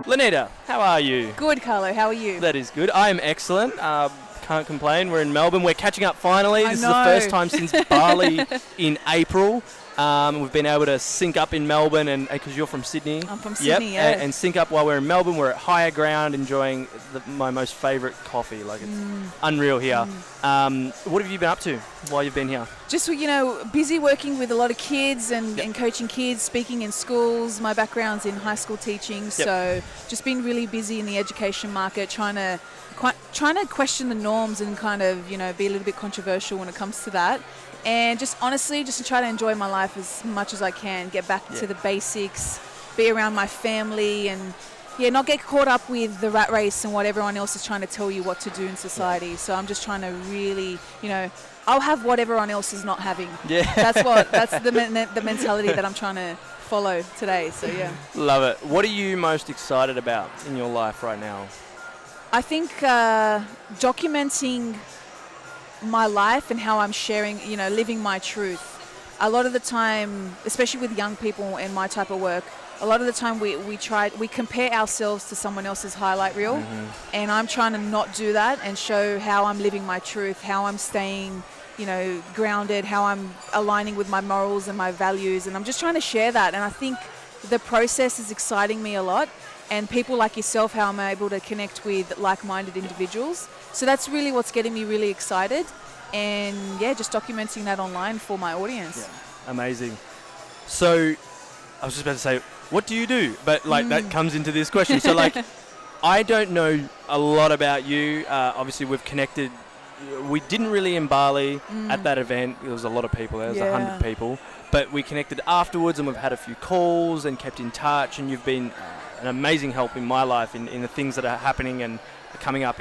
Lenita, how are you? Good, Carlo. How are you? That is good. I am excellent. Can't complain. We're in Melbourne. We're catching up finally. This is the first time since Bali in April. We've been able to sync up in Melbourne, and because you're from Sydney. I'm from Sydney, yeah. And sync up while we're in Melbourne. We're at higher ground enjoying my most favourite coffee. Like, it's unreal here. What have you been up to while you've been here? Just, busy working with a lot of kids and coaching kids, speaking in schools. My background's in high school teaching, so just been really busy in the education market, trying to question the norms and kind of, be a little bit controversial when it comes to that. And just honestly, just to try to enjoy my life as much as I can, get back to the basics, be around my family, and not get caught up with the rat race and what everyone else is trying to tell you what to do in society. So I'm just trying to really, I'll have what everyone else is not having. Yeah. That's the mentality that I'm trying to follow today. So yeah. Love it. What are you most excited about in your life right now? I think documenting my life and how I'm sharing, living my truth. A lot of the time, especially with young people in my type of work, a lot of the time we compare ourselves to someone else's highlight reel, and I'm trying to not do that and show how I'm living my truth, how I'm staying, grounded, how I'm aligning with my morals and my values, and I'm just trying to share that. And I think the process is exciting me a lot, and people like yourself, how I'm able to connect with like-minded individuals. So that's really what's getting me really excited, and just documenting that online for my audience. Yeah, amazing. So I was just about to say, what do you do? But that comes into this question. So I don't know a lot about you. Obviously we've connected. We didn't really in Bali at that event. There was a lot of people there. There was 100 people. But we connected afterwards, and we've had a few calls and kept in touch, and you've been an amazing help in my life in the things that are happening and coming up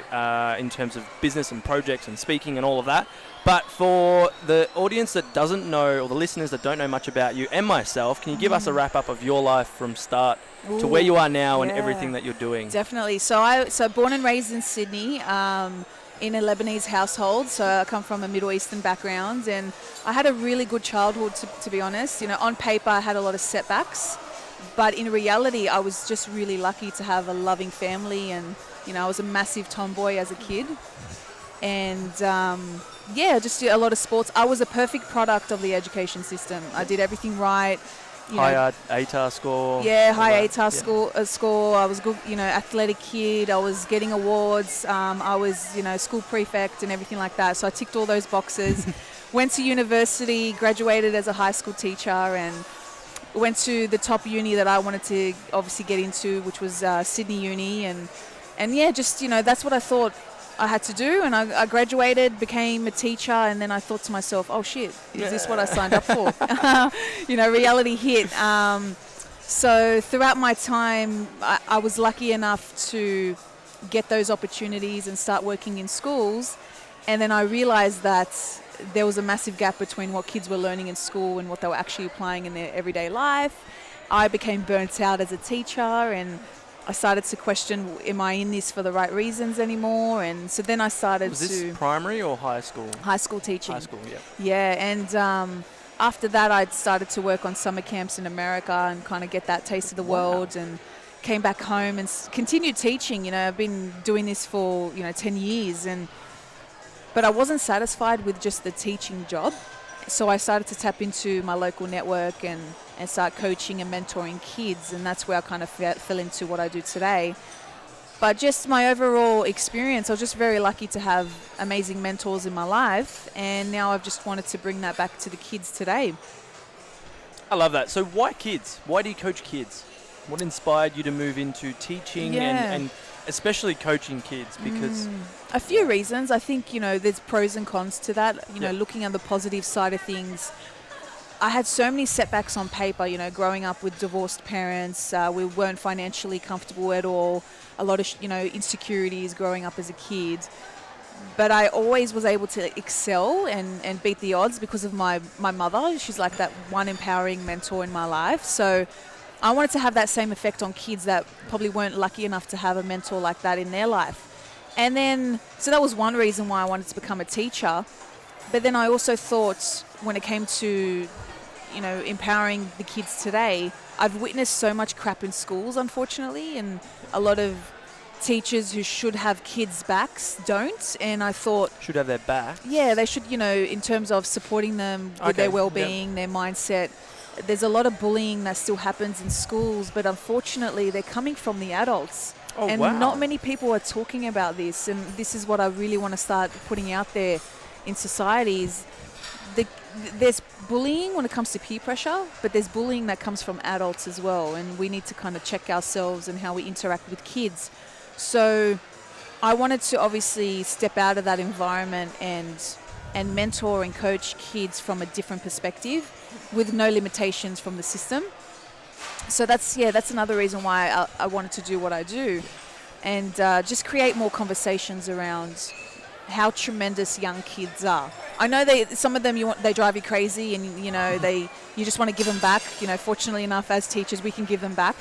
in terms of business and projects and speaking and all of that. But for the audience that doesn't know, or the listeners that don't know much about you and myself, can you give us a wrap-up of your life from start to where you are now and everything that you're doing? Definitely. So born and raised in Sydney, in a Lebanese household. So I come from a Middle Eastern background, and I had a really good childhood, to be honest. On paper I had a lot of setbacks, but in reality I was just really lucky to have a loving family, and I was a massive tomboy as a kid, and just a lot of sports. I was a perfect product of the education system. I did everything right. High ATAR score. Yeah, high ATAR score. I was good, athletic kid. I was getting awards. I was, school prefect and everything like that. So I ticked all those boxes. Went to university, graduated as a high school teacher, and went to the top uni that I wanted to obviously get into, which was Sydney Uni, and that's what I thought I had to do. And I graduated, became a teacher, and then I thought to myself, oh shit, is this what I signed up for? Reality hit. So throughout my time, I was lucky enough to get those opportunities and start working in schools. And then I realized that there was a massive gap between what kids were learning in school and what they were actually applying in their everyday life. I became burnt out as a teacher, and I started to question, am I in this for the right reasons anymore? And so then I started Was this primary or high school? High school teaching. High school, yeah. Yeah, and after that I started to work on summer camps in America and kind of get that taste of the world, and came back home and continued teaching. I've been doing this for, 10 years, but I wasn't satisfied with just the teaching job. So I started to tap into my local network and start coaching and mentoring kids, and that's where I kind of fell into what I do today. But just my overall experience, I was just very lucky to have amazing mentors in my life, and now I've just wanted to bring that back to the kids today. I love that. So why kids? Why do you coach kids? What inspired you to move into teaching and especially coaching kids? Because a few reasons. I think, there's pros and cons to that. Looking at the positive side of things, I had so many setbacks on paper, growing up with divorced parents. We weren't financially comfortable at all. A lot of, insecurities growing up as a kid. But I always was able to excel and beat the odds because of my mother. She's like that one empowering mentor in my life. So I wanted to have that same effect on kids that probably weren't lucky enough to have a mentor like that in their life. And then, so that was one reason why I wanted to become a teacher. But then I also thought when it came to empowering the kids today, I've witnessed so much crap in schools, unfortunately, and a lot of teachers who should have kids' backs don't. And I thought, should have their back. yeah, they should, in terms of supporting them with their well-being, their mindset. There's a lot of bullying that still happens in schools, but unfortunately they're coming from the adults. And not many people are talking about this, and this is what I really want to start putting out there in societies. There's bullying when it comes to peer pressure, but there's bullying that comes from adults as well, and we need to kind of check ourselves and how we interact with kids. So I wanted to obviously step out of that environment and mentor and coach kids from a different perspective with no limitations from the system. So that's another reason why I wanted to do what I do, and just create more conversations around how tremendous young kids are. I know some of them they drive you crazy, and you just want to give them back. Fortunately enough, as teachers, we can give them back.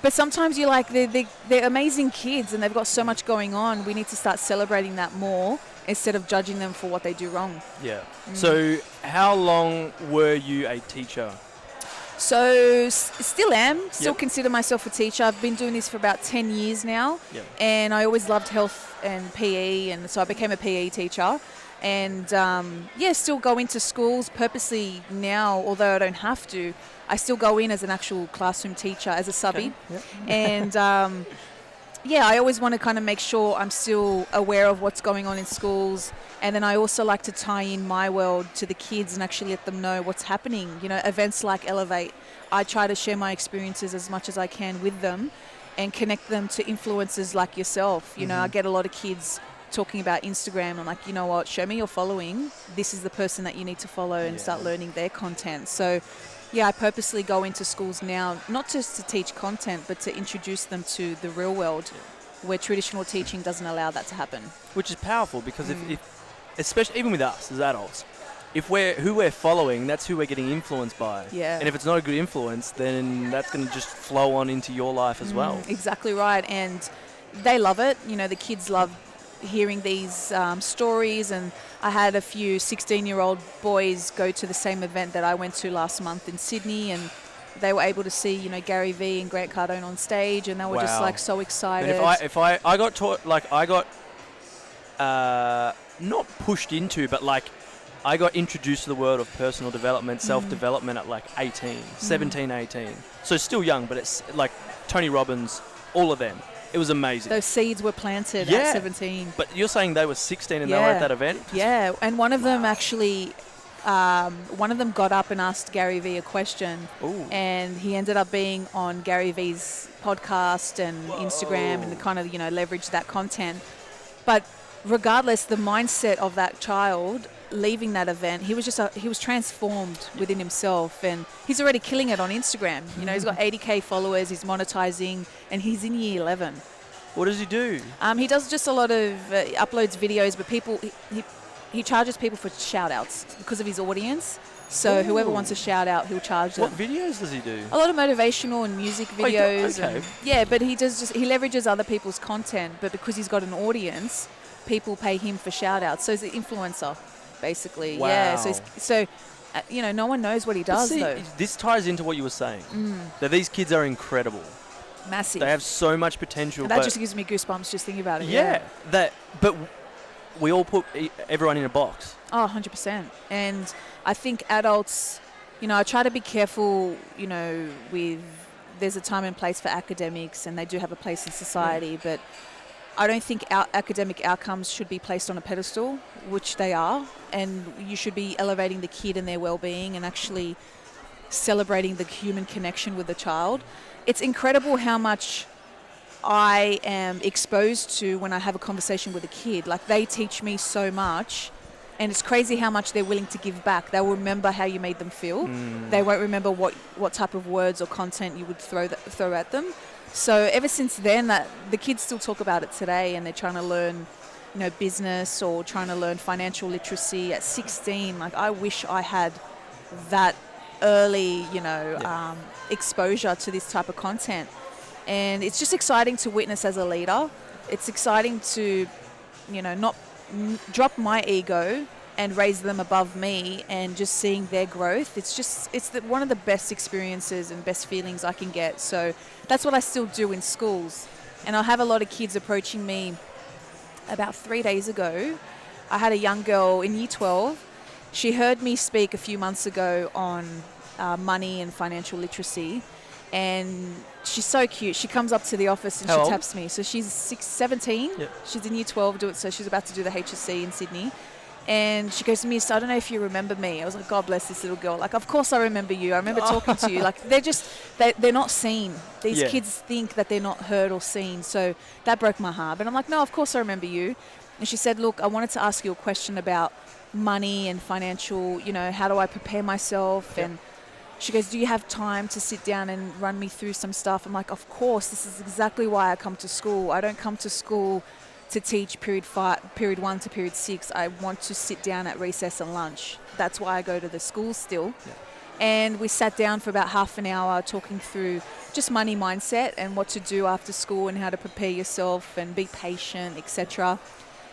But sometimes you're like, they're amazing kids and they've got so much going on. We need to start celebrating that more instead of judging them for what they do wrong. Yeah. So how long were you a teacher? So still am, consider myself a teacher. I've been doing this for about 10 years now. And I always loved health and PE, and so I became a PE teacher. And still go into schools purposely now, although I don't have to. I still go in as an actual classroom teacher, as a subby. And I always want to kind of make sure I'm still aware of what's going on in schools. And then I also like to tie in my world to the kids and actually let them know what's happening. Events like Elevate, I try to share my experiences as much as I can with them and connect them to influencers like yourself. I get a lot of kids talking about Instagram. I'm like, you know what, show me your following. This is the person that you need to follow and start learning their content. So I purposely go into schools now, not just to teach content, but to introduce them to the real world where traditional teaching doesn't allow that to happen. Which is powerful, because if especially even with us as adults, who we're following, that's who we're getting influenced by. Yeah. And if it's not a good influence, then that's going to just flow on into your life as well. Exactly right. And they love it. The kids love hearing these stories, and I had a few 16-year-old boys go to the same event that I went to last month in Sydney, and they were able to see Gary Vee and Grant Cardone on stage, and they were just like so excited. And if I got taught, like I got not pushed into, but like I got introduced to the world of personal development, self-development at like 17, 18. So still young, but it's like Tony Robbins, all of them. It was amazing. Those seeds were planted at 17. But you're saying they were 16 and they were at that event? Yeah, and one of them actually, got up and asked Gary Vee a question. Ooh. And he ended up being on Gary Vee's podcast and Instagram, and kind of, leveraged that content. But regardless, the mindset of that child leaving that event, he was transformed within himself, and he's already killing it on Instagram. He's got 80k followers, he's monetizing, and he's in year 11. What does he do? He does just a lot of uploads videos, but he charges people for shout outs because of his audience. So whoever wants a shout out, he'll charge them. What videos does he do? A lot of motivational and music videos. Okay. But he leverages other people's content, but because he's got an audience, people pay him for shout outs. So he's an influencer, basically. Wow. Yeah. So no one knows what he does, though. This ties into what you were saying, that these kids are incredible. Massive. They have so much potential. And that just gives me goosebumps just thinking about it. Yeah. But we all put everyone in a box. Oh, 100%. And I think adults, I try to be careful, with there's a time and place for academics, and they do have a place in society, but I don't think our academic outcomes should be placed on a pedestal, which they are, and you should be elevating the kid and their well-being and actually celebrating the human connection with the child. It's incredible how much I am exposed to when I have a conversation with a kid. Like, they teach me so much, and it's crazy how much they're willing to give back. They'll remember how you made them feel. They won't remember what type of words or content you would throw at them. So ever since then, that the kids still talk about it today, and they're trying to learn, business or trying to learn financial literacy at 16. Like, I wish I had that early, exposure to this type of content. And it's just exciting to witness as a leader. It's exciting to, not drop my ego and raise them above me, and just seeing their growth, one of the best experiences and best feelings I can get. So that's what I still do in schools. And I'll have a lot of kids approaching me. About 3 days ago, I had a young girl in year 12. She heard me speak a few months ago on money and financial literacy, and she's so cute. She comes up to the office and How she old? taps me. So she's 17. Yep. She's in year 12, so she's about to do the HSC in Sydney. And she goes to me, so I don't know if you remember me. I was like, God bless this little girl. Like, of course I remember you. I remember talking to you. Like, they're not seen. These kids think that they're not heard or seen. So that broke my heart. But I'm like, no, of course I remember you. And she said, look, I wanted to ask you a question about money and financial, how do I prepare myself? Yep. And she goes, do you have time to sit down and run me through some stuff? I'm like, of course, this is exactly why I come to school. I don't come to school to teach period 1 to period 6. I want to sit down at recess and lunch. That's why I go to the school still. Yeah. And we sat down for about half an hour talking through just money mindset and what to do after school and how to prepare yourself and be patient, etc.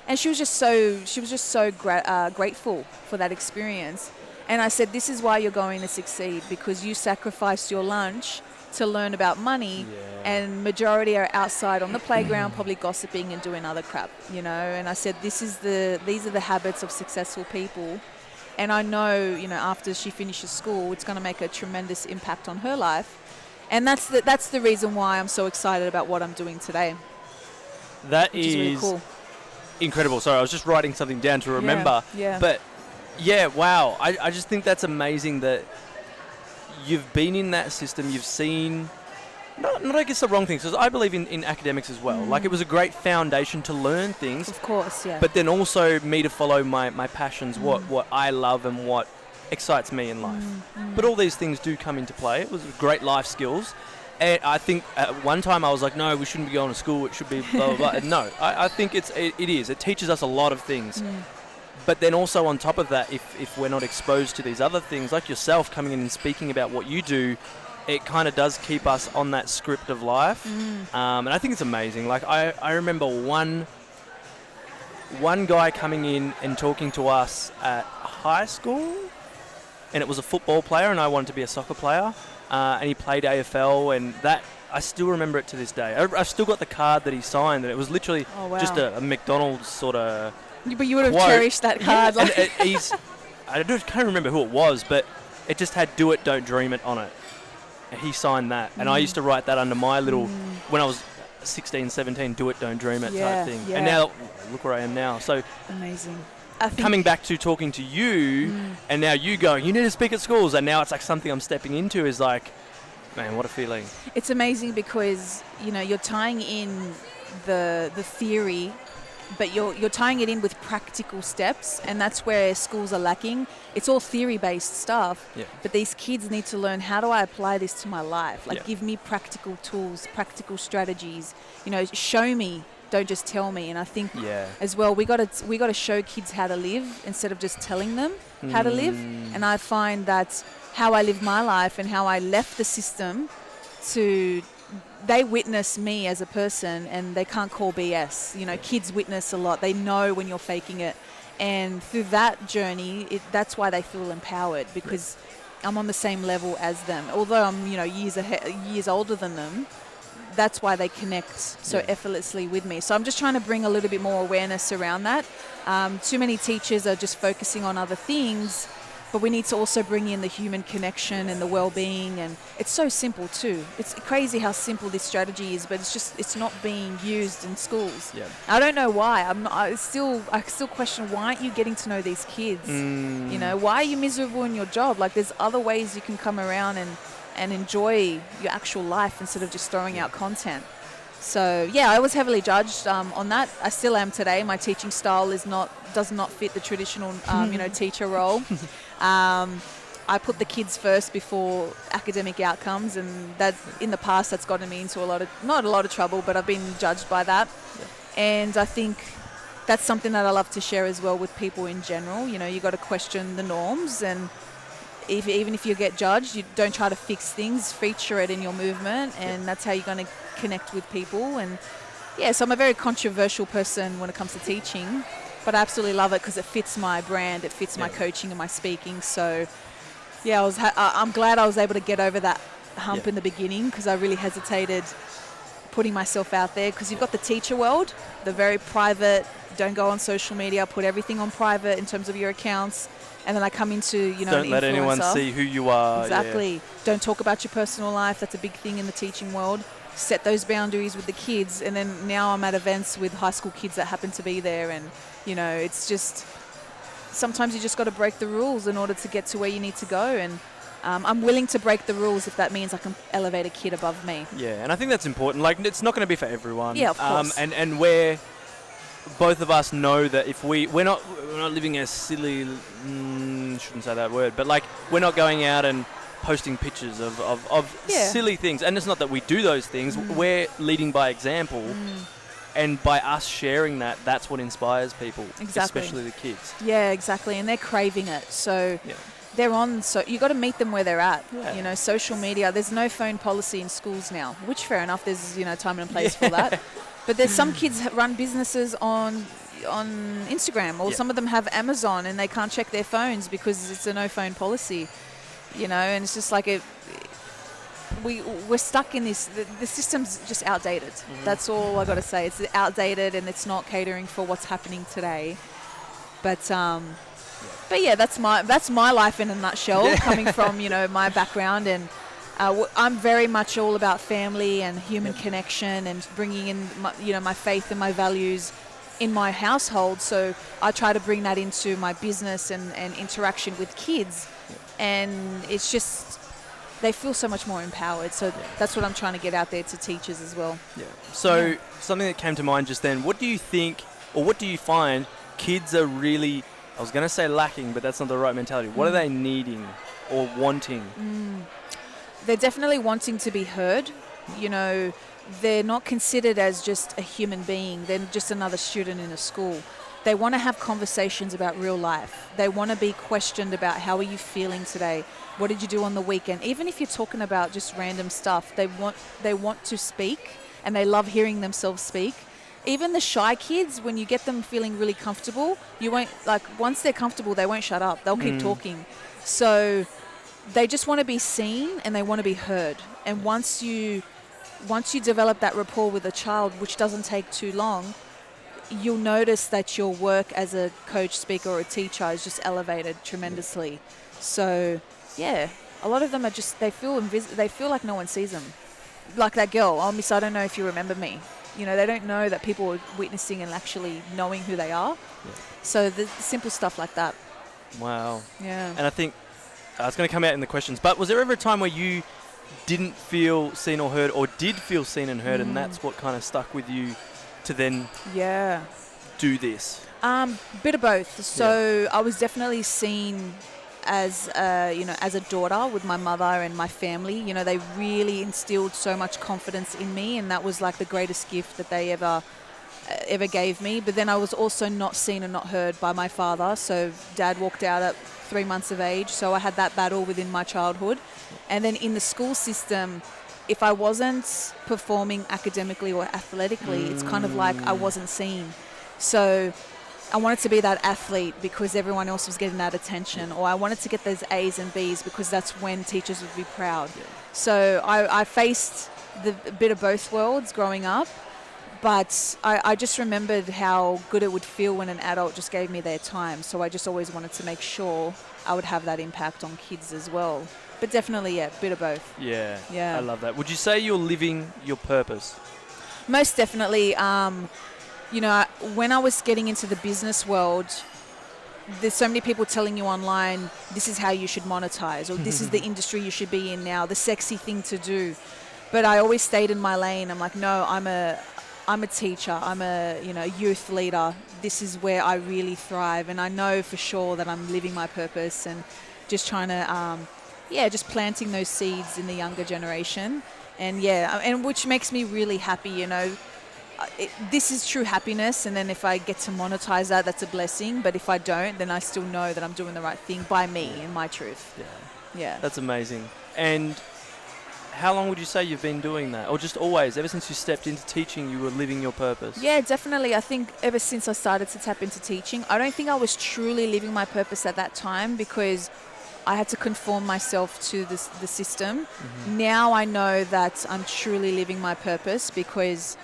And she was just so grateful for that experience. And I said, this is why you're going to succeed, because you sacrificed your lunch to learn about money, and majority are outside on the playground probably gossiping and doing other crap, And I said, these are the habits of successful people. And I know, after she finishes school, it's going to make a tremendous impact on her life. And that's the reason why I'm so excited about what I'm doing today. That is really cool. Incredible. Sorry, I was just writing something down to remember. Yeah. But yeah, wow. I just think that's amazing that you've been in that system. You've seen, not I guess the wrong things, because I believe in academics as well. Like, it was a great foundation to learn things. Of course, yeah. But then also me to follow my passions, what I love and what excites me in life. But all these things do come into play. It was great life skills. And I think at one time I was like, no, we shouldn't be going to school. It should be blah, blah, blah. And no, I think it is. It teaches us a lot of things. But then also on top of that, if we're not exposed to these other things, like yourself coming in and speaking about what you do, it kind of does keep us on that script of life. And I think it's amazing. Like, I remember one guy coming in and talking to us at high school, and it was a football player, and I wanted to be a soccer player. And he played AFL, and that, I still remember it to this day. I've still got the card that he signed, and it was literally just a McDonald's sort of But you would have quote. cherished that card. Yeah. And I can't remember who it was, but it just had "Do It, Don't Dream It" on it. And he signed that. And I used to write that under my little, when I was 16, 17, "Do It, Don't Dream It" type thing. Yeah. And now, look where I am now. So Amazing. coming back to talking to you, and now you going, you need to speak at schools, and now it's like something I'm stepping into is like, man, what a feeling. It's amazing because, you're tying in the theory, but you're tying it in with practical steps, and that's where schools are lacking. It's all theory-based stuff, but these kids need to learn, how do I apply this to my life? Like, give me practical tools, practical strategies, show me, don't just tell me. And I think as well, we got to show kids how to live instead of just telling them how to live. And I find that how I live my life and how I left the system they witness me as a person, and they can't call BS. Kids witness a lot. They know when you're faking it. And through that journey, that's why they feel empowered, because I'm on the same level as them. Although I'm, years older than them, that's why they connect so effortlessly with me. So I'm just trying to bring a little bit more awareness around that. Too many teachers are just focusing on other things, but we need to also bring in the human connection and the well-being. And it's so simple too. It's crazy how simple this strategy is, but it's not being used in schools. Yeah. I don't know why. I still question, why aren't you getting to know these kids? Why are you miserable in your job? Like, there's other ways you can come around and enjoy your actual life instead of just throwing out content. So I was heavily judged on that. I still am today. My teaching style does not fit the traditional teacher role. I put the kids first before academic outcomes, and that in the past that's gotten me into not a lot of trouble, but I've been judged by that. And I think that's something that I love to share as well with people in general. You got to question the norms, and even if you get judged, you don't try to fix things, feature it in your movement, and that's how you're going to connect with people. And so I'm a very controversial person when it comes to teaching, but I absolutely love it because it fits my brand, it fits my coaching and my speaking. So yeah, I'm glad I was able to get over that hump in the beginning, because I really hesitated putting myself out there, because you've got the teacher world, the very private, don't go on social media, put everything on private in terms of your accounts. And then I come into, you know, don't let anyone see who you are. Exactly. Don't talk about your personal life. That's a big thing in the teaching world. Set those boundaries with the kids. And then now I'm at events with high school kids that happen to be there. And, you know, it's just, sometimes you just got to break the rules in order to get to where you need to go. And I'm willing to break the rules if that means I can elevate a kid above me. Yeah, and I think that's important. Like, it's not going to be for everyone. Yeah, of course. And we're, both of us know that if we're not living a silly, shouldn't say that word, but like, we're not going out and posting pictures of silly things. And it's not that we do those things. We're leading by example. And by us sharing that, that's what inspires people, especially the kids. Yeah, exactly. And they're craving it. So they're on, so you got to meet them where they're at. Yeah. You know, social media, there's no phone policy in schools now, which fair enough, there's, you know, time and place for that. But there's some kids run businesses on Instagram, or some of them have Amazon and they can't check their phones because it's a no phone policy. You know, and it's just like we're stuck in this. The system's just outdated. That's all I got to say. It's outdated and it's not catering for what's happening today. But yeah, that's my life in a nutshell. Coming from, you know, my background, and I'm very much all about family and human connection and bringing in my faith and my values in my household. So I try to bring that into my business and interaction with kids, and it's just, they feel so much more empowered. So that's what I'm trying to get out there to teachers as well. Yeah. So something that came to mind just then, what do you think, or what do you find kids are really, I was going to say lacking, but that's not the right mentality. What are they needing or wanting? They're definitely wanting to be heard. You know, they're not considered as just a human being. They're just another student in a school. They want to have conversations about real life. They want to be questioned about, how are you feeling today? What did you do on the weekend? Even if you're talking about just random stuff, they want to speak, and they love hearing themselves speak. Even the shy kids, when you get them feeling really comfortable, once they're comfortable, they won't shut up. They'll keep talking. So they just want to be seen and they want to be heard. And once you develop that rapport with a child, which doesn't take too long, you'll notice that your work as a coach, speaker, or a teacher is just elevated tremendously. So yeah, a lot of them are just, they feel like no one sees them. Like that girl, oh miss, I don't know if you remember me. You know, they don't know that people are witnessing and actually knowing who they are. Yeah. So the simple stuff like that. Wow. Yeah. And I think it's going to come out in the questions, but was there ever a time where you didn't feel seen or heard, or did feel seen and heard, and that's what kind of stuck with you to then do this? Bit of both. So I was definitely seen as as a daughter with my mother and my family. You know, they really instilled so much confidence in me, and that was like the greatest gift that they ever gave me. But then I was also not seen and not heard by my father. So Dad walked out at 3 months of age, so I had that battle within my childhood. And then in the school system, if I wasn't performing academically or athletically, it's kind of like I wasn't seen. So I wanted to be that athlete because everyone else was getting that attention, or I wanted to get those A's and B's because that's when teachers would be proud. Yeah. So I faced a bit of both worlds growing up, but I just remembered how good it would feel when an adult just gave me their time. So I just always wanted to make sure I would have that impact on kids as well. But definitely, a bit of both. Yeah, I love that. Would you say you're living your purpose? Most definitely. You know, when I was getting into the business world, there's so many people telling you online, this is how you should monetize, or this is the industry you should be in now, the sexy thing to do. But I always stayed in my lane. I'm like, no, I'm a teacher. I'm a youth leader. This is where I really thrive. And I know for sure that I'm living my purpose and just trying to, just planting those seeds in the younger generation. And which makes me really happy, you know. This is true happiness, and then if I get to monetize that, that's a blessing. But if I don't, then I still know that I'm doing the right thing by me and my truth. Yeah, that's amazing. And how long would you say you've been doing that? Or just always, ever since you stepped into teaching, you were living your purpose? Yeah, definitely. I think ever since I started to tap into teaching, I don't think I was truly living my purpose at that time because I had to conform myself to the system. Now I know that I'm truly living my purpose because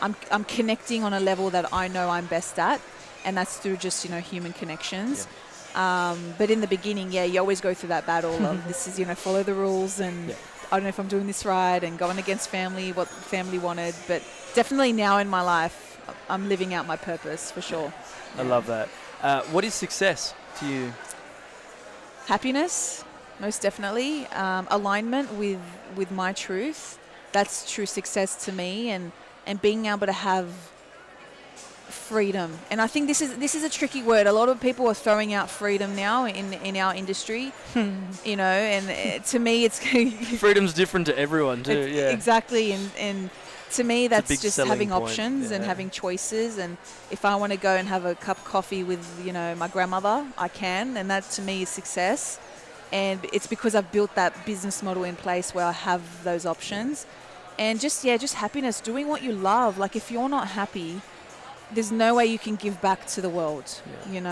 I'm connecting on a level that I know I'm best at, and that's through just, human connections. But in the beginning, you always go through that battle of this is, follow the rules and I don't know if I'm doing this right and going against family, what family wanted. But definitely now in my life, I'm living out my purpose for sure. I love that. What is success to you? Happiness, most definitely. Alignment with my truth. That's true success to me, and being able to have freedom. And I think this is a tricky word. A lot of people are throwing out freedom now in our industry, and to me it's freedom's different to everyone too. Exactly. And to me that's just having point. options and having choices. And if I want to go and have a cup of coffee with my grandmother, I can, and that to me is success. And it's because I've built that business model in place where I have those options. And just happiness, doing what you love. Like if you're not happy, there's no way you can give back to the world, and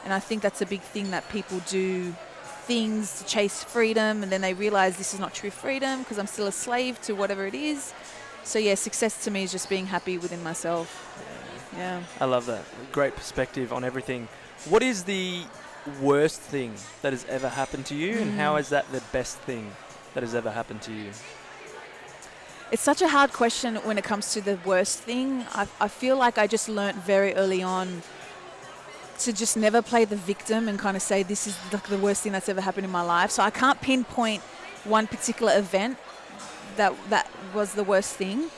I think that's a big thing that people do things to chase freedom, and then they realize this is not true freedom because I'm still a slave to whatever it is. So success to me is just being happy within myself. Yeah. I love that. Great perspective on everything. What is the worst thing that has ever happened to you, and how is that the best thing that has ever happened to you? It's such a hard question when it comes to the worst thing. I feel like I just learnt very early on to just never play the victim and kind of say this is the worst thing that's ever happened in my life. So I can't pinpoint one particular event that was the worst thing.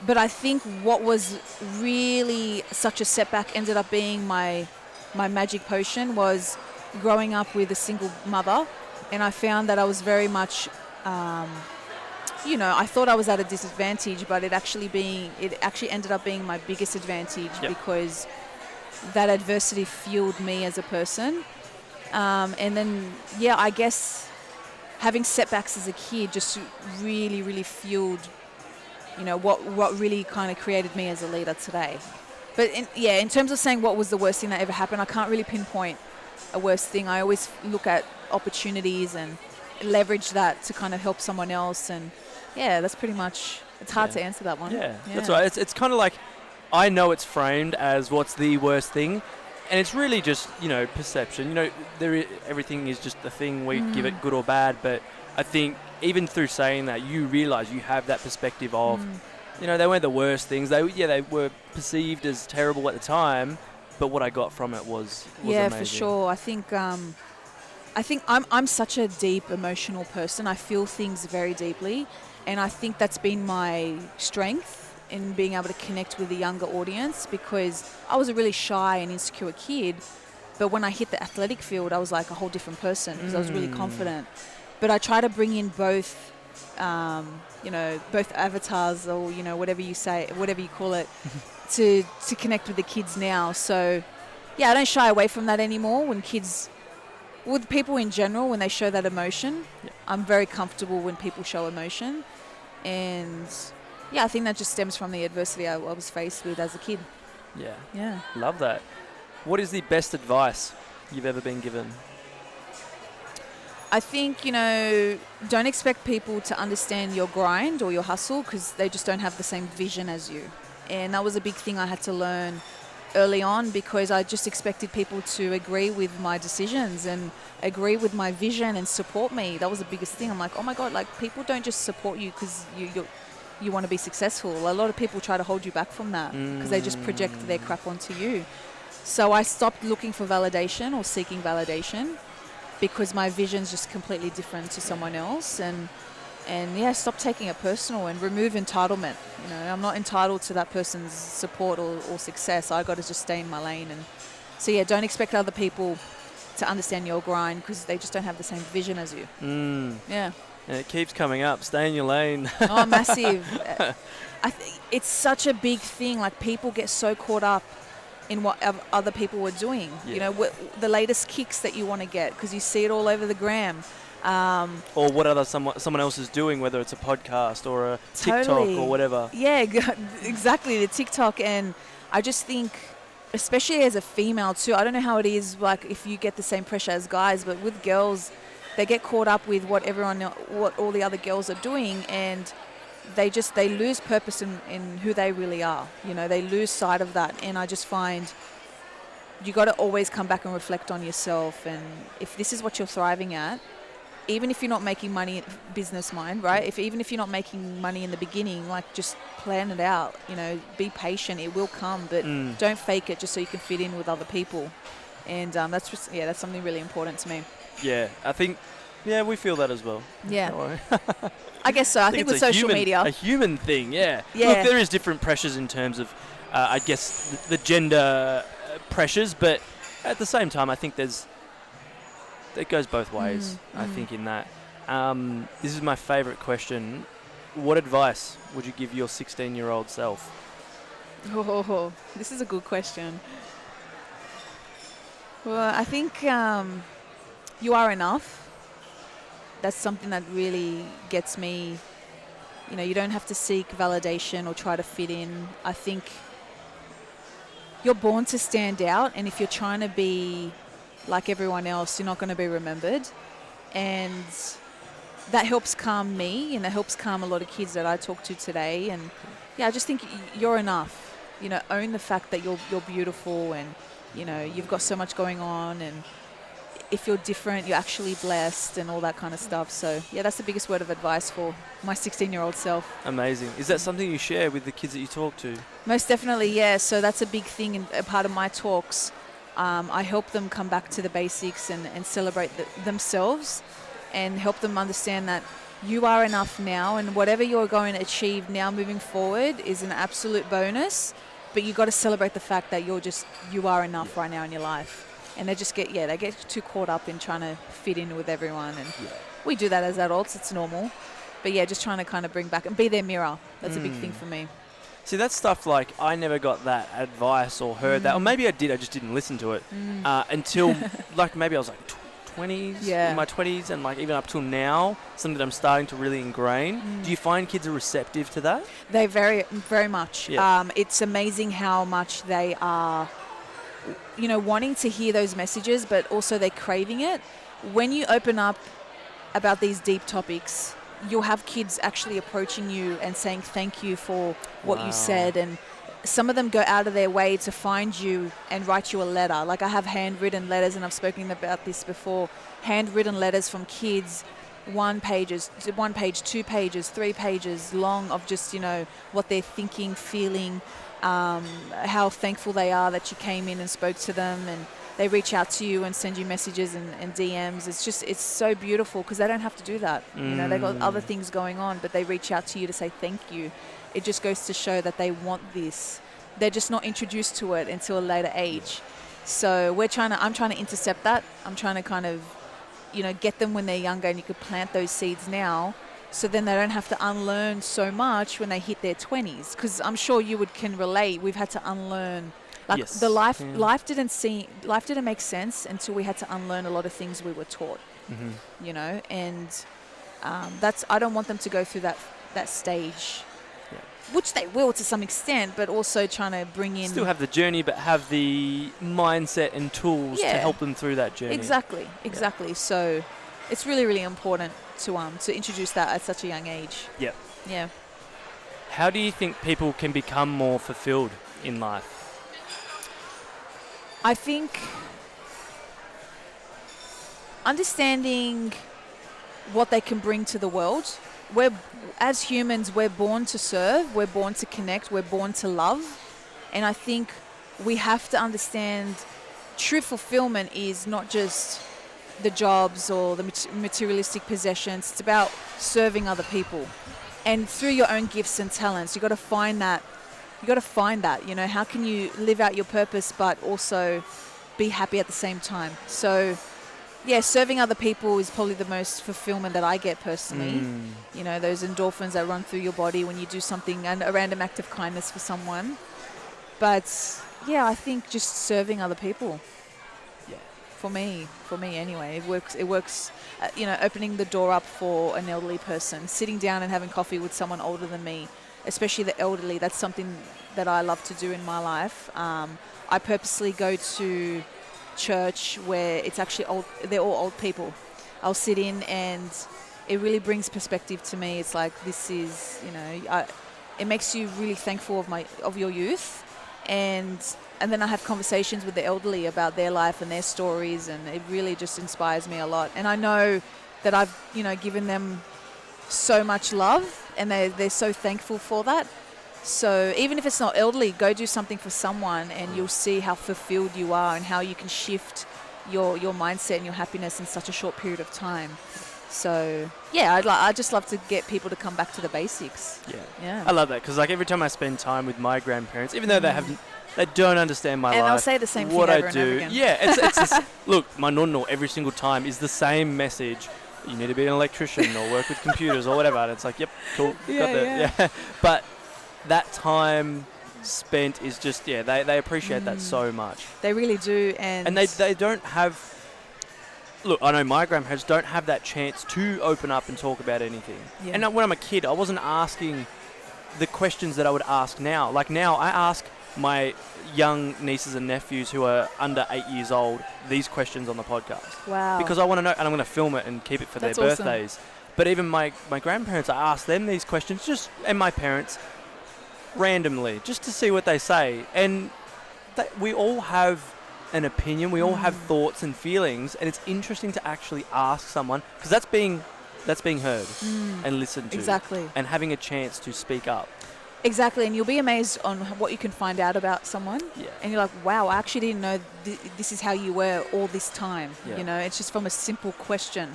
But I think what was really such a setback ended up being my magic potion was growing up with a single mother. And I found that I was very much... I thought I was at a disadvantage, but it actually ended up being my biggest advantage because that adversity fueled me as a person. And then, I guess having setbacks as a kid just really, really fueled, what really kind of created me as a leader today. But in terms of saying what was the worst thing that ever happened, I can't really pinpoint a worst thing. I always look at opportunities and leverage that to kind of help someone else. And that's pretty much, it's hard to answer that one. That's right. It's kind of like, I know it's framed as what's the worst thing, and it's really just perception. Everything is just a thing, we give it good or bad. But I think even through saying that, you realize you have that perspective of they weren't the worst things. They were perceived as terrible at the time, but what I got from it was amazing. For sure. I think I'm such a deep emotional person. I feel things very deeply, and I think that's been my strength in being able to connect with the younger audience, because I was a really shy and insecure kid, but when I hit the athletic field, I was like a whole different person because I was really confident. But I try to bring in both, both avatars, or whatever you call it, to connect with the kids now. So, I don't shy away from that anymore. With people in general, when they show that emotion, I'm very comfortable when people show emotion. And I think that just stems from the adversity I was faced with as a kid. Yeah. Love that. What is the best advice you've ever been given? I think, don't expect people to understand your grind or your hustle, because they just don't have the same vision as you. And that was a big thing I had to learn early on, because I just expected people to agree with my decisions and agree with my vision and support me. That was the biggest thing. I'm like, oh my God, like people don't just support you because you want to be successful. A lot of people try to hold you back from that because they just project their crap onto you. So I stopped looking for validation or seeking validation, because my vision's just completely different to someone else. And stop taking it personal and remove entitlement. I'm not entitled to that person's support or success. I got to just stay in my lane. And so don't expect other people to understand your grind, because they just don't have the same vision as you. Yeah. And it keeps coming up. Stay in your lane. Oh, massive. It's such a big thing. Like, people get so caught up in what other people are doing. The latest kicks that you want to get, because you see it all over the gram. Or what other someone else is doing, whether it's a podcast or a TikTok Totally. or whatever. Yeah, exactly, the TikTok. And I just think, especially as a female too, I don't know how it is, like if you get the same pressure as guys, but with girls, they get caught up with what all the other girls are doing, and they lose purpose in who they really are. You know, they lose sight of that. And I just find you got to always come back and reflect on yourself. And if this is what you're thriving at, even if you're not making money, business mind, right? Even if you're not making money in the beginning, like just plan it out. You know, be patient. It will come, but don't fake it just so you can fit in with other people. And that's something really important to me. Yeah, I think, we feel that as well. Yeah. Don't worry. I guess so. I think with social media. A human thing, yeah. Yeah. Look, there is different pressures in terms of, I guess, the gender pressures, but at the same time, I think it goes both ways, I think, in that. This is my favourite question. What advice would you give your 16-year-old self? Oh, this is a good question. Well, I think you are enough. That's something that really gets me. You know, you don't have to seek validation or try to fit in. I think you're born to stand out, and if you're trying to be like everyone else, you're not going to be remembered. And that helps calm me, and it helps calm a lot of kids that I talk to today. And yeah, I just think you're enough. You know, own the fact that you're beautiful, and you know, you've got so much going on, and if you're different, you're actually blessed, and all that kind of stuff. So yeah, that's the biggest word of advice for my 16-year-old self. Amazing. Is that something you share with the kids that you talk to? Most definitely, yeah. So that's a big thing and a part of my talks. I help them come back to the basics and celebrate themselves, and help them understand that you are enough now, and whatever you're going to achieve now moving forward is an absolute bonus. But you got to celebrate the fact that you are enough right now in your life. And they just get too caught up in trying to fit in with everyone. And we do that as adults. It's normal. But yeah, just trying to kind of bring back and be their mirror. That's a big thing for me. See, that's stuff like I never got that advice or heard that. Or maybe I did, I just didn't listen to it until like maybe I was like 20s, in my 20s, and like even up till now, something that I'm starting to really ingrain. Do you find kids are receptive to that? They very, very much. Yeah. It's amazing how much they are, you know, wanting to hear those messages, but also they're craving it. When you open up about these deep topics, you'll have kids actually approaching you and saying thank you for what you said, and some of them go out of their way to find you and write you a letter. Like I have handwritten letters, and I've spoken about this before, handwritten letters from kids, 1 page, 2 pages, 3 pages long, of just, you know, what they're thinking, feeling, how thankful they are that you came in and spoke to them, and they reach out to you and send you messages and DMs. It's so beautiful because they don't have to do that. You know, they've got other things going on, but they reach out to you to say thank you. It just goes to show that they want this. They're just not introduced to it until a later age. So I'm trying to intercept that. I'm trying to kind of, you know, get them when they're younger, and you could plant those seeds now, so then they don't have to unlearn so much when they hit their 20s. Because I'm sure you can relate. We've had to unlearn. Like the life didn't make sense until we had to unlearn a lot of things we were taught. You know, and I don't want them to go through that stage. Which they will to some extent, but also trying to bring in... Still have the journey, but have the mindset and tools to help them through that journey. Exactly. So it's really, really important to introduce that at such a young age. Yep. Yeah. How do you think people can become more fulfilled in life? I think understanding what they can bring to the world. As humans, we're born to serve, we're born to connect, we're born to love. And I think we have to understand true fulfillment is not just the jobs or the materialistic possessions. It's about serving other people. And through your own gifts and talents, you've got to find that. You know, how can you live out your purpose but also be happy at the same time? So yeah, serving other people is probably the most fulfillment that I get personally. You know, those endorphins that run through your body when you do something, and a random act of kindness for someone. But yeah, I think just serving other people. Yeah, For me anyway, it works. Opening the door up for an elderly person, sitting down and having coffee with someone older than me, especially the elderly. That's something that I love to do in my life. I purposely go to church where it's actually old. They're all old people. I'll sit in, and it really brings perspective to me. It's like, this is, it makes you really thankful of your youth, and then I have conversations with the elderly about their life and their stories, and it really just inspires me a lot. And I know that I've, given them so much love, and they're so thankful for that. So even if it's not elderly, go do something for someone, and you'll see how fulfilled you are and how you can shift your mindset and your happiness in such a short period of time. So yeah, I just love to get people to come back to the basics. Yeah. I love that, because like every time I spend time with my grandparents, even though they don't understand my life, and I'll say the same thing what over I and do. over again. Yeah, it's just, look, my nonno every single time is the same message. You need to be an electrician or work with computers or whatever. And it's like, yep, cool, got that. Yeah. But that time spent is just, they appreciate that so much. They really do. And they don't have, look, I know my grandparents don't have that chance to open up and talk about anything. Yeah. And when I'm a kid, I wasn't asking the questions that I would ask now. Like now, I ask my young nieces and nephews who are under 8 years old these questions on the podcast. Wow. Because I want to know, and I'm going to film it and keep it for That's their awesome. birthdays. But even my grandparents, I ask them these questions, and my parents, randomly, just to see what they say. And we all have an opinion, we all have thoughts and feelings, and it's interesting to actually ask someone, because that's being heard and listened to. Exactly. And having a chance to speak up. Exactly, and you'll be amazed on what you can find out about someone. Yeah. And you're like, wow, I actually didn't know this is how you were all this time. Yeah. It's just from a simple question.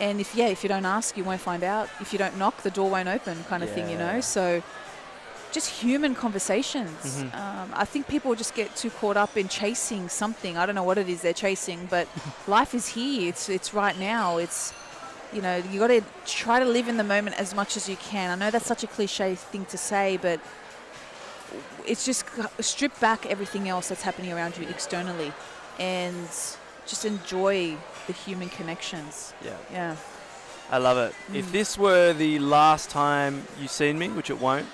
And if you don't ask, you won't find out. If you don't knock, the door won't open, kind of thing. So just human conversations. I think people just get too caught up in chasing something. I don't know what it is they're chasing, but life is here. It's right now. It's, you got to try to live in the moment as much as you can. I know that's such a cliche thing to say, but it's just strip back everything else that's happening around you externally and just enjoy the human connections. Yeah. I love it. If this were the last time you've seen me, which it won't,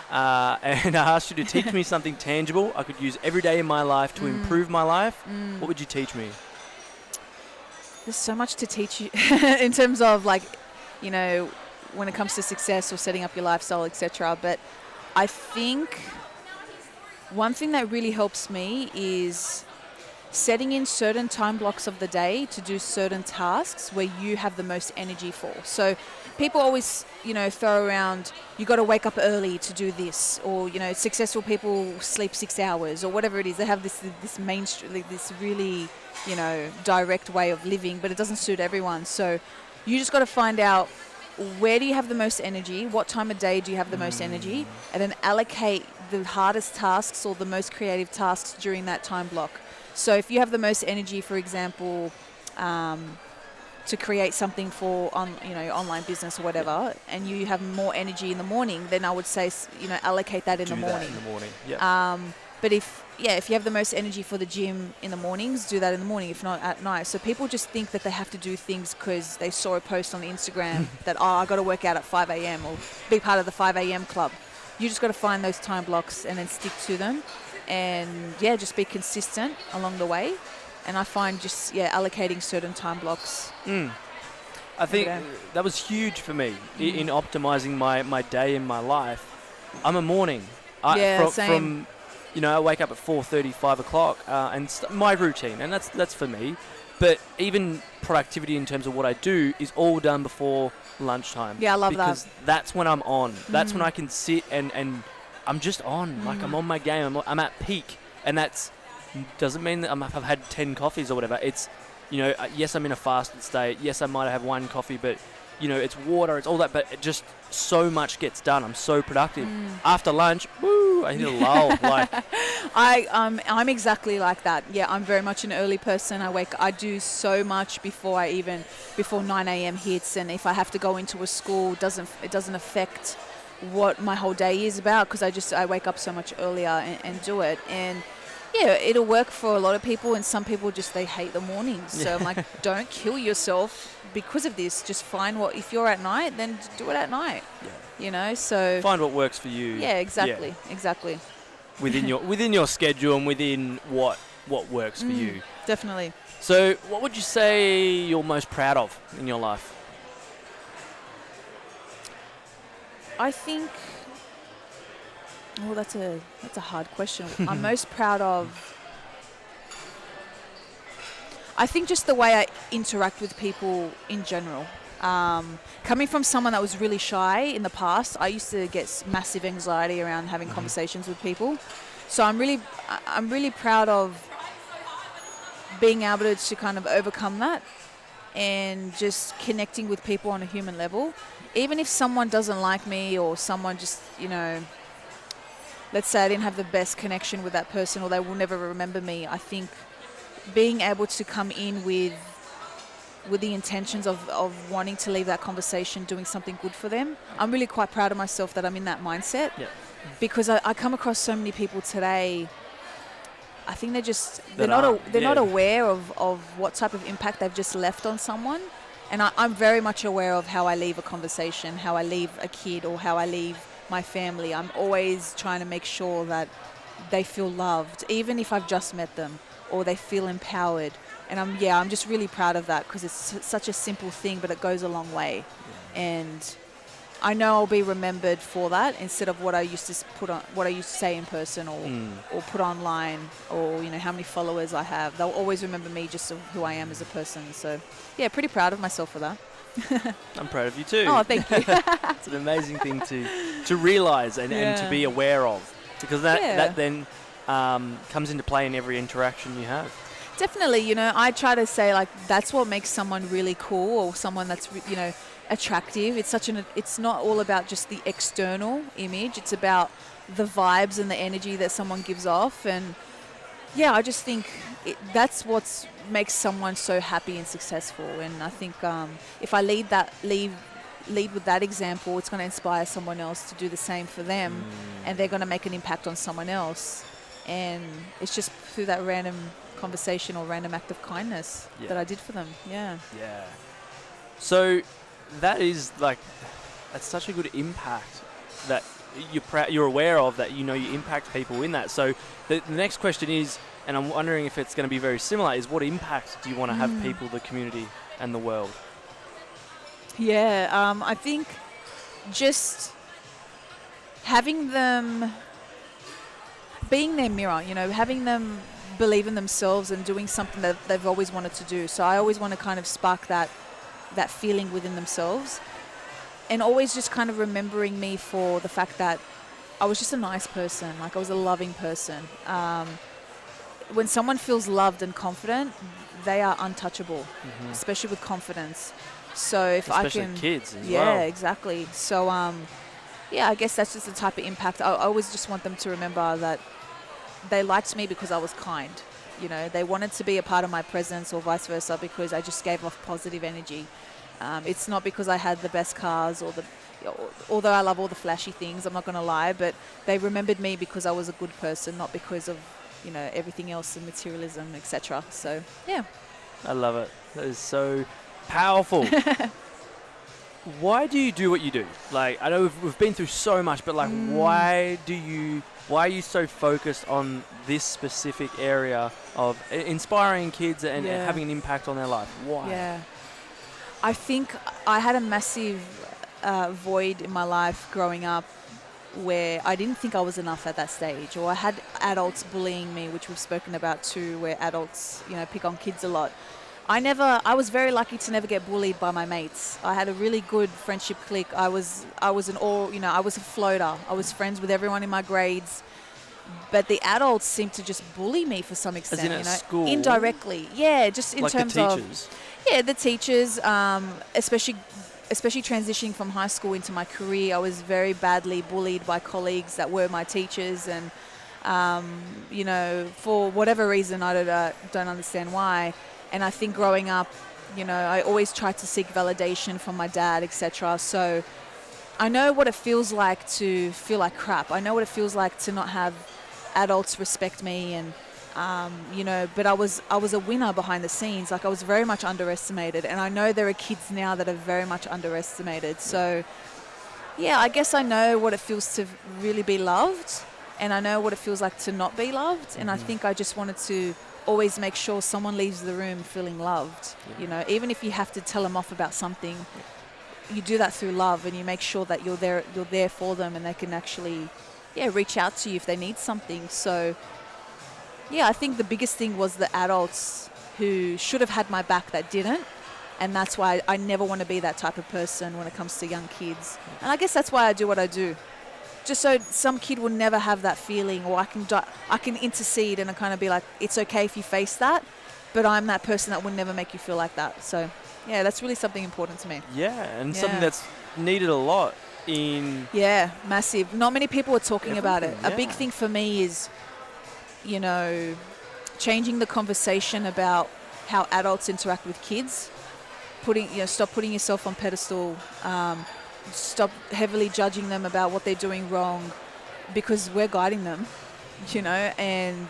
and I asked you to teach me something tangible I could use every day in my life to improve my life, what would you teach me? There's so much to teach you in terms of when it comes to success or setting up your lifestyle, etc. But I think one thing that really helps me is setting in certain time blocks of the day to do certain tasks where you have the most energy for. So people always, throw around, you got to wake up early to do this, or, successful people sleep 6 hours or whatever it is. They have this mainstream, this really, direct way of living, but it doesn't suit everyone. So you just got to find out, where do you have the most energy? What time of day do you have the most energy? And then allocate the hardest tasks or the most creative tasks during that time block. So if you have the most energy, for example, to create something for online business or whatever, and you have more energy in the morning, then I would say allocate that in the morning. Do that in the morning. Yeah. But if you have the most energy for the gym in the mornings, do that in the morning, if not at night. So people just think that they have to do things because they saw a post on Instagram that, I got to work out at 5 a.m. or be part of the 5 a.m. club. You just got to find those time blocks and then stick to them. And just be consistent along the way. And I find just allocating certain time blocks. I think that was huge for me in optimizing my day in my life. I'm a morning. Same. I wake up at 4:30, 5 o'clock, and my routine, and that's for me. But even productivity in terms of what I do is all done before lunchtime. Yeah, I love that. Because that's when I'm on. That's when I can sit and I'm just on. Like, I'm on my game. I'm at peak. And that's doesn't mean that I've had 10 coffees or whatever. It's, yes, I'm in a fasted state. Yes, I might have one coffee, but, it's water, it's all that. But it just so much gets done. I'm so productive. After lunch, woo, I hit a lull. I'm exactly like that. Yeah, I'm very much an early person. I do so much before 9 a.m. hits. And if I have to go into a school, it doesn't affect what my whole day is about, because I wake up so much earlier and do it. And Yeah, it'll work for a lot of people, and some people just, they hate the mornings. So I'm like, don't kill yourself because of this. Just find what, if you're at night, then do it at night. Yeah. You know, so Find what works for you. yeah, exactly, exactly. Within your schedule and within what works for you. Definitely. So, what would you say you're most proud of in your life? I think, oh, that's a hard question. I'm most proud of, I think, just the way I interact with people in general. Coming from someone that was really shy in the past, I used to get massive anxiety around having conversations with people. So I'm really proud of being able to kind of overcome that and just connecting with people on a human level. Even if someone doesn't like me, or someone just, you know, let's say I didn't have the best connection with that person, or they will never remember me, I think being able to come in with the intentions of wanting to leave that conversation doing something good for them, I'm really quite proud of myself that I'm in that mindset. Yeah. Because I come across so many people today, I think they're not aware of what type of impact they've just left on someone. And I'm very much aware of how I leave a conversation, how I leave a kid, or how I leave my family. I'm always trying to make sure that they feel loved, even if I've just met them, or they feel empowered. And I'm just really proud of that, because it's such a simple thing, but it goes a long way. Yeah. And I know I'll be remembered for that, instead of what I used to say in person, or put online, or, you know, how many followers I have. They'll always remember me just of who I am as a person. So yeah, pretty proud of myself for that. I'm proud of you too. Oh, thank you. It's an amazing thing to realise and to be aware of, because that then comes into play in every interaction you have. Definitely, you know, I try to say, like, that's what makes someone really cool, or someone that's, you know, attractive. It's not all about just the external image. It's about the vibes and the energy that someone gives off. And yeah, I just think that's what makes someone so happy and successful. And I think if I lead with that example, it's going to inspire someone else to do the same for them, and they're going to make an impact on someone else. And it's just through that random conversation or random act of kindness that I did for them. Yeah. So that's such a good impact that you're aware of, that, you know, you impact people in that. So the next question is, and I'm wondering if it's going to be very similar, is what impact do you want to have people, the community, and the world? Yeah, I think just having them, being their mirror, you know, having them believe in themselves and doing something that they've always wanted to do. So I always want to kind of spark that feeling within themselves, and always just kind of remembering me for the fact that I was just a nice person, like I was a loving person. When someone feels loved and confident, they are untouchable, especially with confidence. So if especially I can, kids as well. Yeah, exactly. So I guess that's just the type of impact. I always just want them to remember that they liked me because I was kind. You know, they wanted to be a part of my presence, or vice versa, because I just gave off positive energy. It's not because I had the best cars, or although I love all the flashy things, I'm not going to lie, but they remembered me because I was a good person, not because of, you know, everything else and materialism, etc. So yeah, I love it. That is so powerful. Why do you do what you do? Like, I know we've been through so much, but like, why are you so focused on this specific area of inspiring kids and having an impact on their life? Why? Yeah, I think I had a massive void in my life growing up, where I didn't think I was enough at that stage, or I had adults bullying me, which we've spoken about too, where adults, you know, pick on kids a lot. I was very lucky to never get bullied by my mates. I had a really good friendship clique. I was a floater. I was friends with everyone in my grades. But the adults seemed to just bully me for some extent. As in at school? Indirectly. Yeah, just in like terms the teachers? The teachers, especially transitioning from high school into my career, I was very badly bullied by colleagues that were my teachers, and you know, for whatever reason, I don't understand why. And I think growing up, you know, I always tried to seek validation from my dad, etc. So I know what it feels like to feel like crap. I know what it feels like to not have adults respect me, and But I was a winner behind the scenes. Like, I was very much underestimated, and I know there are kids now that are very much underestimated. So, yeah, I guess I know what it feels to really be loved, and I know what it feels like to not be loved. And I think I just wanted to always make sure someone leaves the room feeling loved. Even if you have to tell them off about something, you do that through love, and you make sure that you're there for them, and they can actually, reach out to you if they need something. So, yeah, I think the biggest thing was the adults who should have had my back that didn't. And that's why I never want to be that type of person when it comes to young kids. And I guess that's why I do what I do. Just so some kid will never have that feeling, or I can intercede and kind of be like, it's okay if you face that, but I'm that person that will never make you feel like that. So, yeah, that's really something important to me. Yeah, and something that's needed a lot in... Yeah, massive. Not many people are talking about it. Yeah. A big thing for me is, changing the conversation about how adults interact with kids. Stop putting yourself on pedestal. Stop heavily judging them about what they're doing wrong, because we're guiding them, and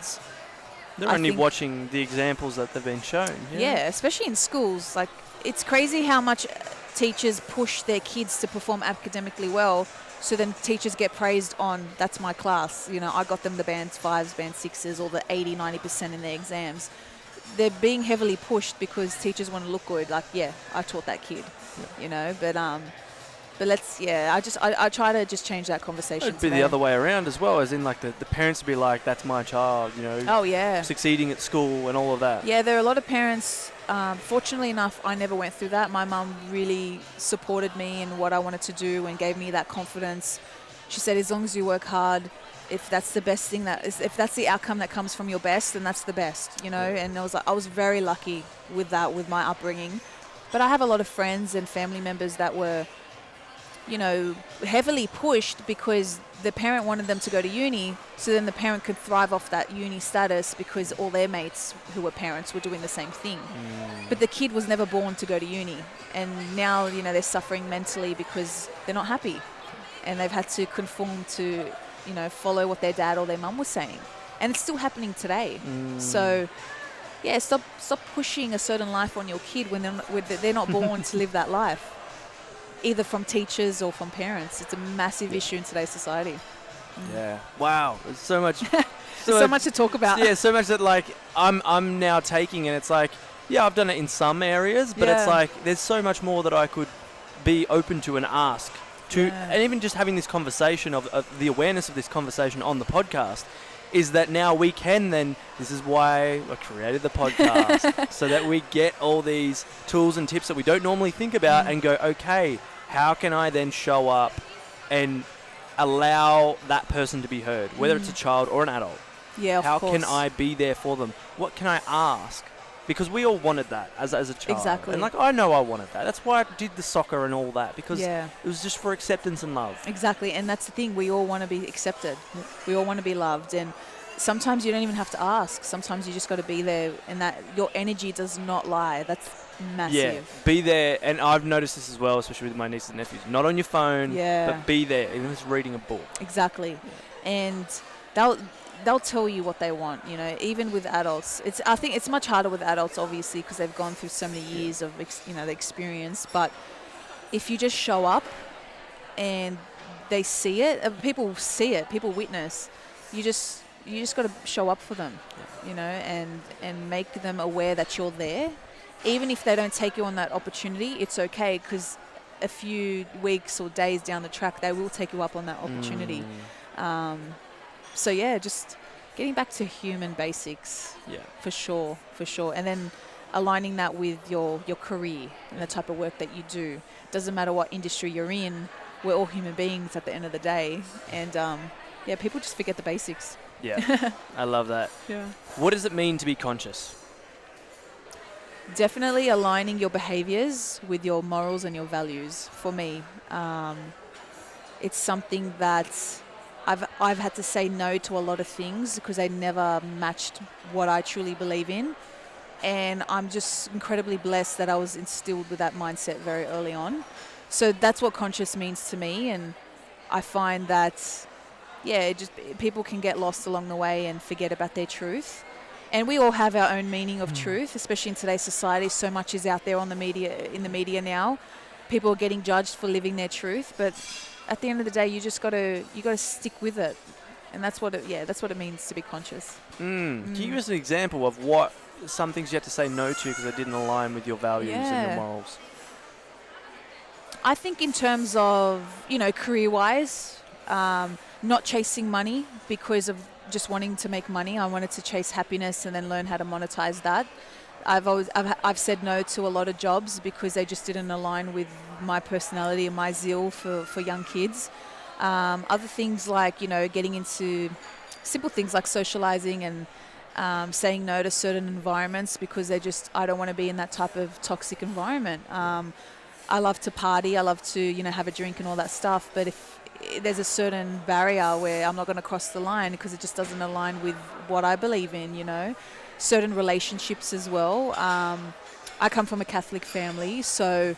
they're only watching the examples that they've been shown. Yeah, especially in schools. Like, it's crazy how much teachers push their kids to perform academically well, so then teachers get praised on, that's my class. I got them the band 5s, band 6s, or the 80-90% in their exams. They're being heavily pushed because teachers want to look good. Like, I taught that kid, but let's, I try to just change that conversation. It'd be the other way around as well, as in, like, the parents would be like, that's my child, Oh, yeah. succeeding at school and all of that. Yeah, there are a lot of parents. Fortunately enough, I never went through that. My mum really supported me in what I wanted to do and gave me that confidence. She said, as long as you work hard, if that's the best thing, if that's the outcome that comes from your best, then that's the best, And I was very lucky with that, with my upbringing. But I have a lot of friends and family members that were, heavily pushed because the parent wanted them to go to uni, so then the parent could thrive off that uni status because all their mates who were parents were doing the same thing. But the kid was never born to go to uni, and now, they're suffering mentally because they're not happy, and they've had to conform to, follow what their dad or their mum was saying. And it's still happening today. So, yeah, stop pushing a certain life on your kid when they're not born to live that life, either from teachers or from parents. It's a massive issue in today's society. Yeah. Wow. There's so much. So much to talk about. Yeah, so much that, like, I'm now taking, and it's like, yeah, I've done it in some areas, but it's like there's so much more that I could be open to and ask. And even just having this conversation of the awareness of this conversation on the podcast is that now we can then, this is why I created the podcast, so that we get all these tools and tips that we don't normally think about and go, okay, how can I then show up and allow that person to be heard, whether it's a child or an adult? Yeah, of How course. can I be there for them? What can I ask? Because we all wanted that as a child. Exactly. And, like, I know I wanted that. That's why I did the soccer and all that, because Yeah. it was just for acceptance and love. Exactly, and that's the thing. We all want to be accepted. We all want to be loved, and sometimes you don't even have to ask. Sometimes you just got to be there, and that your energy does not lie. That's massive. Yeah, be there. And I've noticed this as well, especially with my nieces and nephews. Not on your phone, but be there, even if it's reading a book. Exactly. And they'll tell you what they want, even with adults. I think it's much harder with adults, obviously, because they've gone through so many years of the experience. But if you just show up and they see it, people see it, people witness, you just got to show up for them, and make them aware that you're there. Even if they don't take you on that opportunity, it's okay, because a few weeks or days down the track, they will take you up on that opportunity. So, yeah, just getting back to human basics, for sure. And then aligning that with your career and the type of work that you do. Doesn't matter what industry you're in, we're all human beings at the end of the day. And, people just forget the basics. Yeah, I love that. Yeah. What does it mean to be conscious? Definitely aligning your behaviors with your morals and your values. For me, it's something that I've had to say no to a lot of things because they never matched what I truly believe in. And I'm just incredibly blessed that I was instilled with that mindset very early on. So that's what conscious means to me. And I find that, people can get lost along the way and forget about their truth. And we all have our own meaning of truth, especially in today's society. So much is out there on the media, in the media now. People are getting judged for living their truth, but at the end of the day, you gotta stick with it, and that's what it means to be conscious. Can you give us an example of what some things you had to say no to because they didn't align with your values and your morals? I think in terms of, career-wise, not chasing money because of just wanting to make money. I wanted to chase happiness and then learn how to monetize that. I've said no to a lot of jobs because they just didn't align with my personality and my zeal for young kids. Other things like, getting into simple things like socializing and saying no to certain environments because I don't want to be in that type of toxic environment. I love to party, I love to, have a drink and all that stuff, but if there's a certain barrier where I'm not going to cross the line because it just doesn't align with what I believe in, certain relationships as well. I come from a Catholic family, so,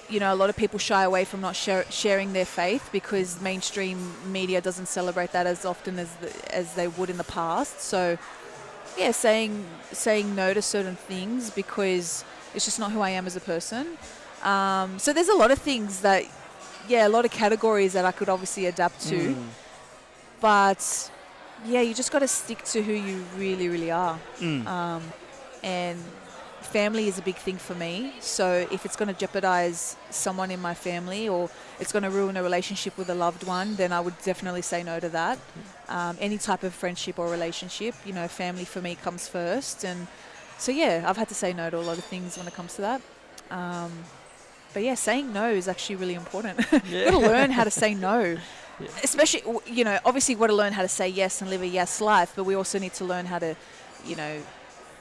a lot of people shy away from not sharing their faith because mainstream media doesn't celebrate that as often as they would in the past. So, yeah, saying no to certain things because it's just not who I am as a person. So there's a lot of things that, a lot of categories that I could obviously adapt to. But, you just got to stick to who you really, really are. And family is a big thing for me. So if it's going to jeopardize someone in my family or it's going to ruin a relationship with a loved one, then I would definitely say no to that. Any type of friendship or relationship, family for me comes first. And so, I've had to say no to a lot of things when it comes to that. But saying no is actually really important. You've got to learn how to say no. Yeah. Especially, obviously you've got to learn how to say yes and live a yes life, but we also need to learn how to,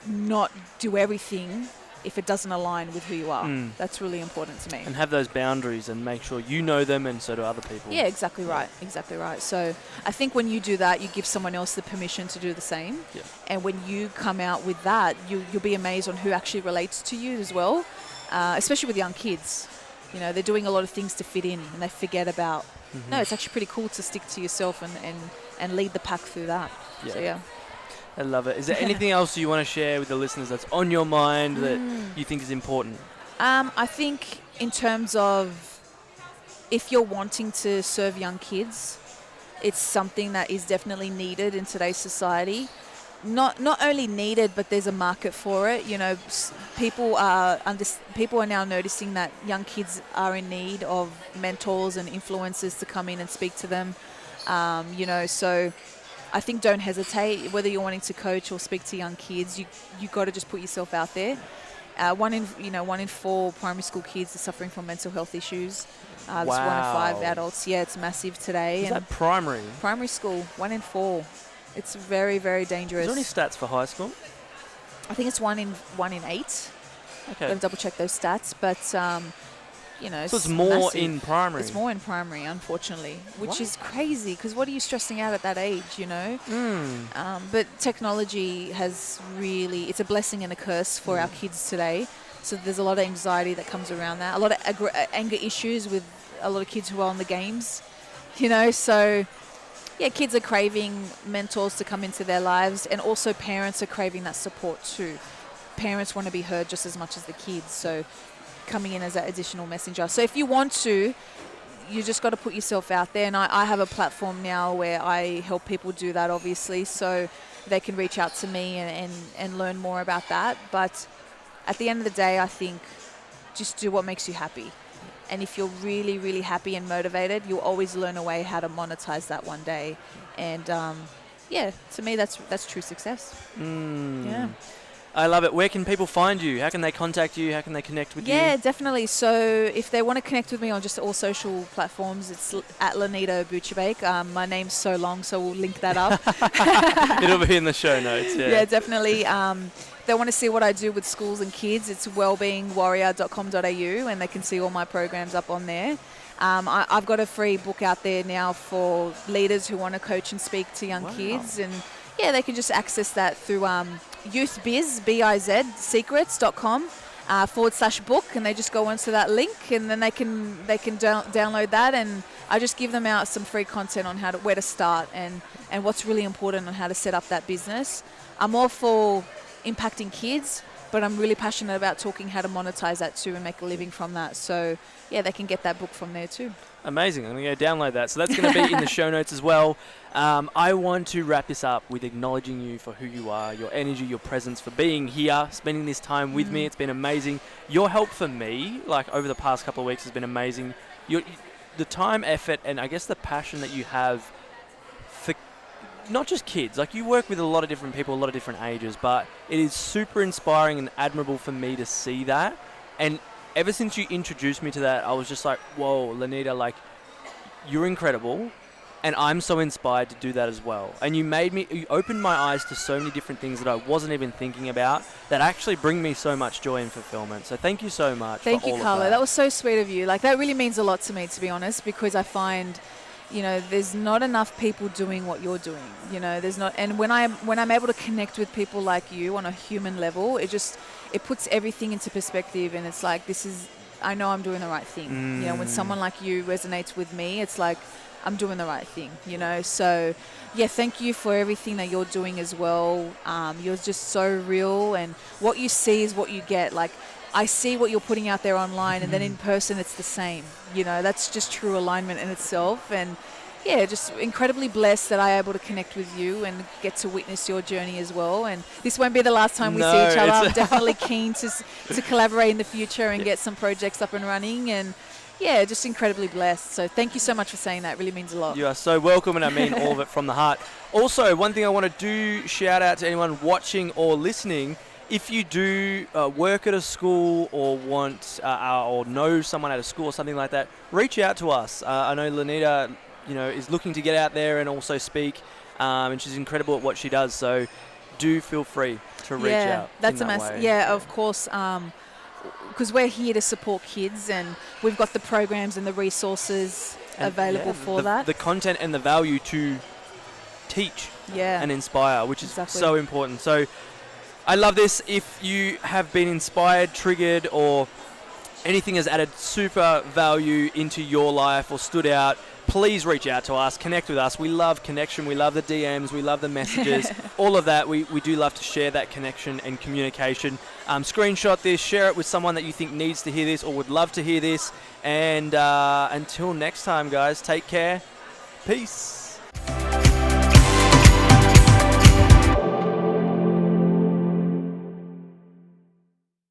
not do everything if it doesn't align with who you are. That's really important to me. And have those boundaries and make sure you know them and so do other people. Yeah, exactly right. Exactly right. So I think when you do that, you give someone else the permission to do the same. Yeah. And when you come out with that, you'll be amazed on who actually relates to you as well. Especially with young kids, they're doing a lot of things to fit in and they forget about, no, it's actually pretty cool to stick to yourself and lead the pack through that. Yeah. So, I love it. Is there anything else you want to share with the listeners that's on your mind that you think is important? I think in terms of if you're wanting to serve young kids, it's something that is definitely needed in today's society. Not only needed, but there's a market for it. People are now noticing that young kids are in need of mentors and influencers to come in and speak to them. So I think don't hesitate. Whether you're wanting to coach or speak to young kids, you got to just put yourself out there. 1 in 4 primary school kids are suffering from mental health issues. It's 1 in 5 adults. Yeah, it's massive today. Is that primary? Primary school, 1 in 4. It's very, very dangerous. Is there any stats for high school? I think it's 1 in 8. Okay. I'm going to double check those stats, but so it's more massive. In primary. It's more in primary, unfortunately, which is crazy because what are you stressing out at that age? But technology has it's a blessing and a curse for our kids today. So there's a lot of anxiety that comes around that. A lot of anger issues with a lot of kids who are on the games. So. Yeah, kids are craving mentors to come into their lives, and also parents are craving that support too. Parents want to be heard just as much as the kids, so coming in as that additional messenger. So if you want to, you just got to put yourself out there, and I have a platform now where I help people do that, obviously, so they can reach out to me and learn more about that. But at the end of the day, I think just do what makes you happy. And if you're really, really happy and motivated, you'll always learn a way how to monetize that one day. And to me, that's true success. Yeah. I love it. Where can people find you? How can they contact you? How can they connect with you? Yeah, definitely. So if they want to connect with me on just all social platforms, it's at Lenita Abouchabake. My name's so long, so we'll link that up. It'll be in the show notes. Yeah, definitely. If they want to see what I do with schools and kids, it's wellbeingwarrior.com.au, and they can see all my programs up on there. I've got a free book out there now for leaders who want to coach and speak to young kids, and they can just access that through youthbiz, B-I-Z, secrets.com /book, and they just go onto that link, and then they can download that, and I just give them out some free content on where to start and what's really important on how to set up that business. I'm all for impacting kids, but I'm really passionate about talking how to monetize that too and make a living from that. So yeah, they can get that book from there too. Amazing. I'm going to go download that. So that's going to be in the show notes as well. I want to wrap this up with acknowledging you for who you are, your energy, your presence, for being here, spending this time with me. It's been amazing. Your help for me, like over the past couple of weeks, has been amazing. The time, effort, and I guess the passion that you have for not just kids. Like, you work with a lot of different people, a lot of different ages, but it is super inspiring and admirable for me to see that. And ever since you introduced me to that, I was just like, whoa, Lenita, like, you're incredible, and I'm so inspired to do that as well. And you opened my eyes to so many different things that I wasn't even thinking about that actually bring me so much joy and fulfillment. So thank you so much. Thank for you, all Carlo. of That was so sweet of you. Like, that really means a lot to me, to be honest, because I find, you know, there's not enough people doing what you're doing. You know, there's not, and when I'm able to connect with people like you on a human level, it puts everything into perspective, and it's like, I know I'm doing the right thing. You know, when someone like you resonates with me, it's like I'm doing the right thing, you know. So yeah, thank you for everything that you're doing as well. You're just so real, and what you see is what you get. Like, I see what you're putting out there online, and then in person it's the same. You know, that's just true alignment in itself. And yeah, just incredibly blessed that I'm able to connect with you and get to witness your journey as well. And this won't be the last time we see each other. I'm definitely keen to collaborate in the future and get some projects up and running. And yeah, just incredibly blessed. So thank you so much for saying that. It really means a lot. You are so welcome, and I mean all of it from the heart. Also, one thing I want to do, shout out to anyone watching or listening. If you do work at a school or want or know someone at a school or something like that, reach out to us. I know Lenita, you know, is looking to get out there and also speak, and she's incredible at what she does. So do feel free to reach out. That's amazing. Yeah, of course. Because we're here to support kids, and we've got the programs and the resources available for that. The content and the value to teach and inspire, which is so important. So I love this. If you have been inspired, triggered, or anything has added super value into your life or stood out, please reach out to us, connect with us. We love connection. We love the DMs. We love the messages. All of that. We do love to share that connection and communication. Screenshot this, share it with someone that you think needs to hear this or would love to hear this. And until next time, guys, take care. Peace.